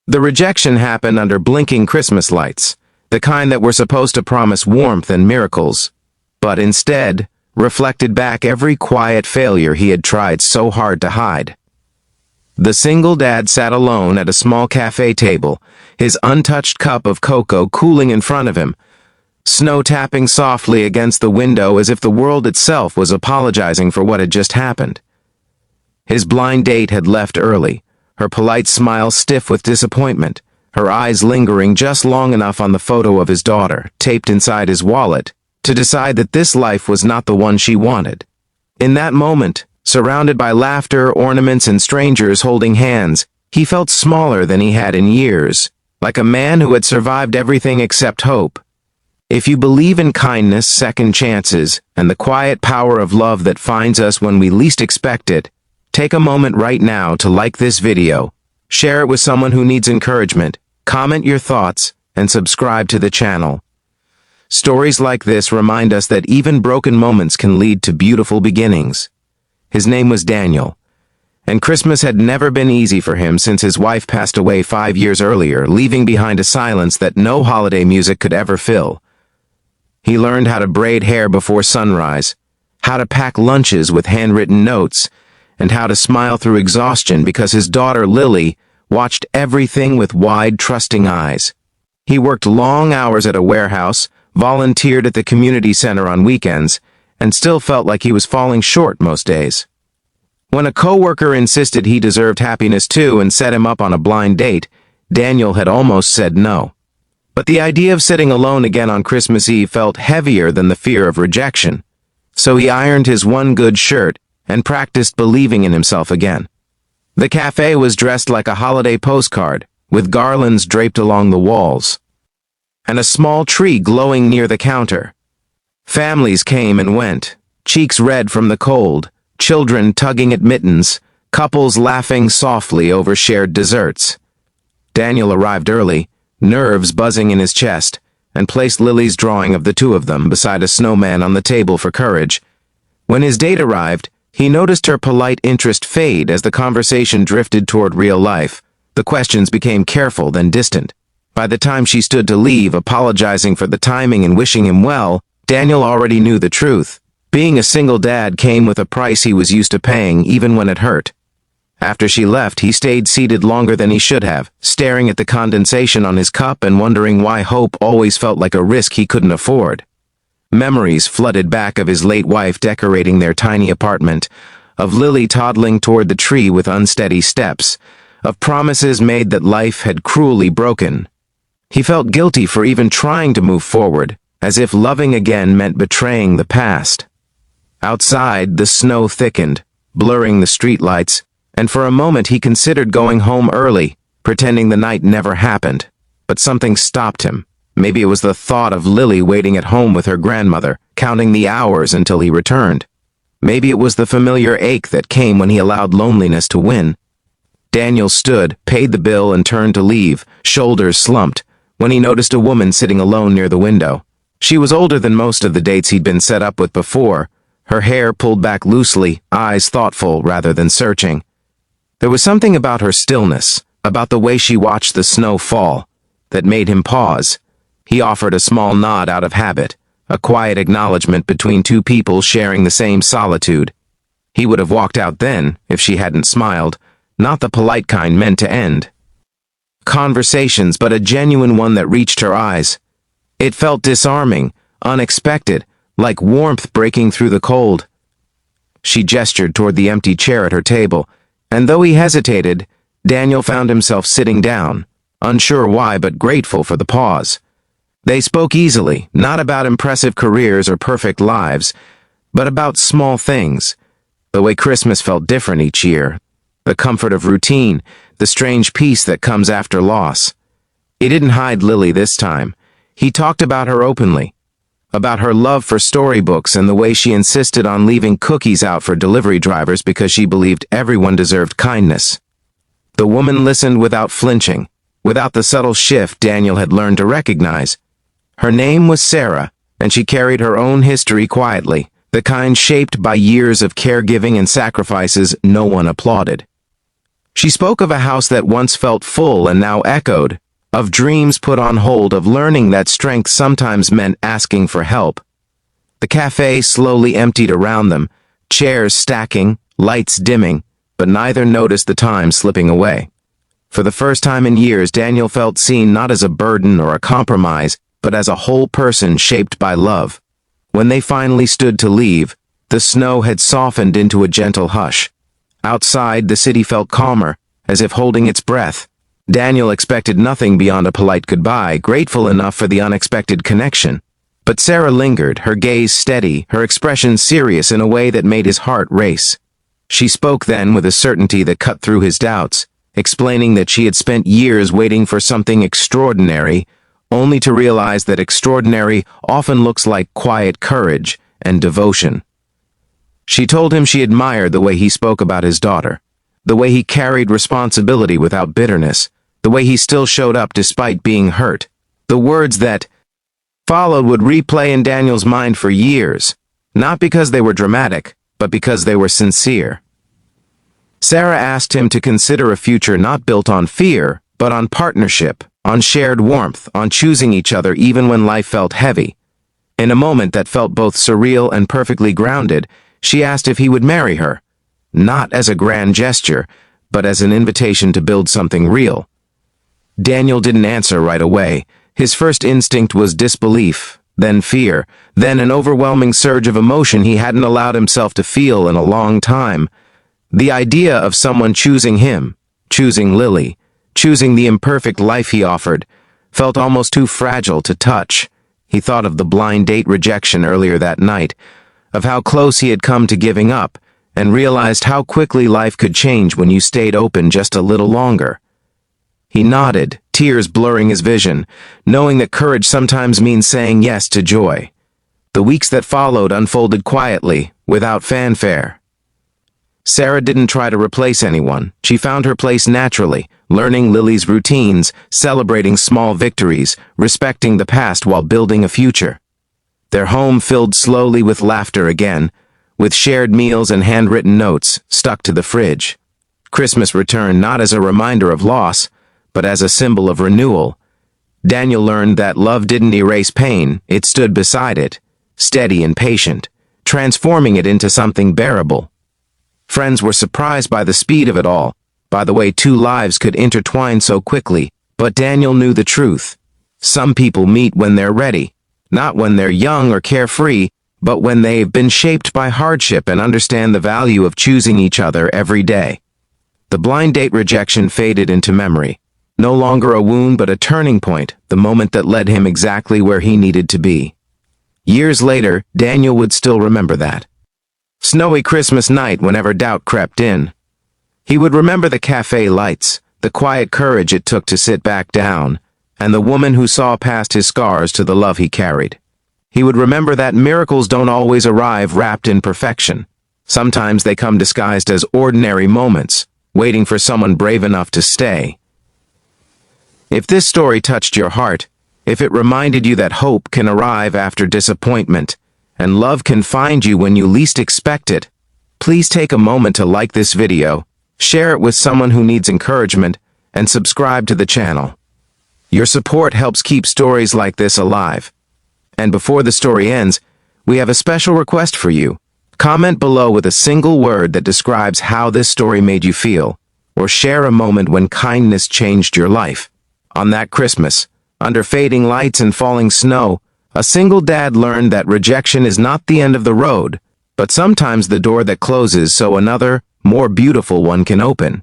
The rejection happened under blinking Christmas lights, the kind that were supposed to promise warmth and miracles, but instead reflected back every quiet failure he had tried so hard to hide. The single dad sat alone at a small cafe table, his untouched cup of cocoa cooling in front of him, snow tapping softly against the window as if the world itself was apologizing for what had just happened. His blind date had left early, her polite smile stiff with disappointment, her eyes lingering just long enough on the photo of his daughter, taped inside his wallet, to decide that this life was not the one she wanted. In that moment, surrounded by laughter, ornaments, and strangers holding hands, he felt smaller than he had in years, like a man who had survived everything except hope. If you believe in kindness, second chances, and the quiet power of love that finds us when we least expect it, take a moment right now to like this video, share it with someone who needs encouragement, comment your thoughts, and subscribe to the channel. Stories like this remind us that even broken moments can lead to beautiful beginnings. His name was Daniel, and Christmas had never been easy for him since his wife passed away 5 years earlier, leaving behind a silence that no holiday music could ever fill. He learned how to braid hair before sunrise, how to pack lunches with handwritten notes, and how to smile through exhaustion because his daughter Lily watched everything with wide, trusting eyes. He worked long hours at a warehouse, volunteered at the community center on weekends, and still felt like he was falling short most days. When a coworker insisted he deserved happiness too and set him up on a blind date, Daniel had almost said no. But the idea of sitting alone again on Christmas Eve felt heavier than the fear of rejection. So he ironed his one good shirt and practiced believing in himself again. The cafe was dressed like a holiday postcard, with garlands draped along the walls, and a small tree glowing near the counter. Families came and went, cheeks red from the cold, children tugging at mittens, couples laughing softly over shared desserts. Daniel arrived early, nerves buzzing in his chest, and placed Lily's drawing of the two of them beside a snowman on the table for courage. When his date arrived, he noticed her polite interest fade as the conversation drifted toward real life. The questions became careful, then distant. By the time she stood to leave, apologizing for the timing and wishing him well, Daniel already knew the truth. Being a single dad came with a price he was used to paying, even when it hurt. After she left, he stayed seated longer than he should have, staring at the condensation on his cup and wondering why hope always felt like a risk he couldn't afford. Memories flooded back of his late wife decorating their tiny apartment, of Lily toddling toward the tree with unsteady steps, of promises made that life had cruelly broken. He felt guilty for even trying to move forward, as if loving again meant betraying the past. Outside, the snow thickened, blurring the streetlights, and for a moment he considered going home early, pretending the night never happened. But something stopped him. Maybe it was the thought of Lily waiting at home with her grandmother, counting the hours until he returned. Maybe it was the familiar ache that came when he allowed loneliness to win. Daniel stood, paid the bill, and turned to leave, shoulders slumped, when he noticed a woman sitting alone near the window. She was older than most of the dates he'd been set up with before, her hair pulled back loosely, eyes thoughtful rather than searching. There was something about her stillness, about the way she watched the snow fall, that made him pause. He offered a small nod out of habit, a quiet acknowledgement between two people sharing the same solitude. He would have walked out then, if she hadn't smiled, not the polite kind meant to end conversations, but a genuine one that reached her eyes. It felt disarming, unexpected, like warmth breaking through the cold. She gestured toward the empty chair at her table, and though he hesitated, Daniel found himself sitting down, unsure why but grateful for the pause. They spoke easily, not about impressive careers or perfect lives, but about small things, the way Christmas felt different each year, the comfort of routine, the strange peace that comes after loss. He didn't hide Lily this time. He talked about her openly, about her love for storybooks and the way she insisted on leaving cookies out for delivery drivers because she believed everyone deserved kindness. The woman listened without flinching, without the subtle shift Daniel had learned to recognize. Her name was Sarah, and she carried her own history quietly, the kind shaped by years of caregiving and sacrifices no one applauded. She spoke of a house that once felt full and now echoed, of dreams put on hold, of learning that strength sometimes meant asking for help. The cafe slowly emptied around them, chairs stacking, lights dimming, but neither noticed the time slipping away. For the first time in years, Daniel felt seen not as a burden or a compromise, but as a whole person shaped by love. When they finally stood to leave, the snow had softened into a gentle hush. Outside, the city felt calmer, as if holding its breath. Daniel expected nothing beyond a polite goodbye, grateful enough for the unexpected connection. But Sarah lingered, her gaze steady, her expression serious in a way that made his heart race. She spoke then with a certainty that cut through his doubts, explaining that she had spent years waiting for something extraordinary, only to realize that extraordinary often looks like quiet courage and devotion. She told him she admired the way he spoke about his daughter, the way he carried responsibility without bitterness, the way he still showed up despite being hurt. The words that followed would replay in Daniel's mind for years, not because they were dramatic, but because they were sincere. Sarah asked him to consider a future not built on fear, but on partnership, on shared warmth, on choosing each other even when life felt heavy. In a moment that felt both surreal and perfectly grounded, she asked if he would marry her, not as a grand gesture, but as an invitation to build something real. Daniel didn't answer right away. His first instinct was disbelief, then fear, then an overwhelming surge of emotion he hadn't allowed himself to feel in a long time. The idea of someone choosing him, choosing Lily, choosing the imperfect life he offered, felt almost too fragile to touch. He thought of the blind date rejection earlier that night, of how close he had come to giving up, and realized how quickly life could change when you stayed open just a little longer. He nodded, tears blurring his vision, knowing that courage sometimes means saying yes to joy. The weeks that followed unfolded quietly, without fanfare. Sarah didn't try to replace anyone. She found her place naturally, learning Lily's routines, celebrating small victories, respecting the past while building a future. Their home filled slowly with laughter again, with shared meals and handwritten notes stuck to the fridge. Christmas returned not as a reminder of loss, but as a symbol of renewal. Daniel learned that love didn't erase pain, it stood beside it, steady and patient, transforming it into something bearable. Friends were surprised by the speed of it all, by the way two lives could intertwine so quickly, but Daniel knew the truth. Some people meet when they're ready, not when they're young or carefree, but when they've been shaped by hardship and understand the value of choosing each other every day. The blind date rejection faded into memory. No longer a wound but a turning point, the moment that led him exactly where he needed to be. Years later, Daniel would still remember that snowy Christmas night whenever doubt crept in. He would remember the cafe lights, the quiet courage it took to sit back down, and the woman who saw past his scars to the love he carried. He would remember that miracles don't always arrive wrapped in perfection. Sometimes they come disguised as ordinary moments, waiting for someone brave enough to stay. If this story touched your heart, if it reminded you that hope can arrive after disappointment, and love can find you when you least expect it, please take a moment to like this video, share it with someone who needs encouragement, and subscribe to the channel. Your support helps keep stories like this alive. And before the story ends, we have a special request for you. Comment below with a single word that describes how this story made you feel, or share a moment when kindness changed your life. On that Christmas, under fading lights and falling snow, a single dad learned that rejection is not the end of the road, but sometimes the door that closes so another, more beautiful one can open.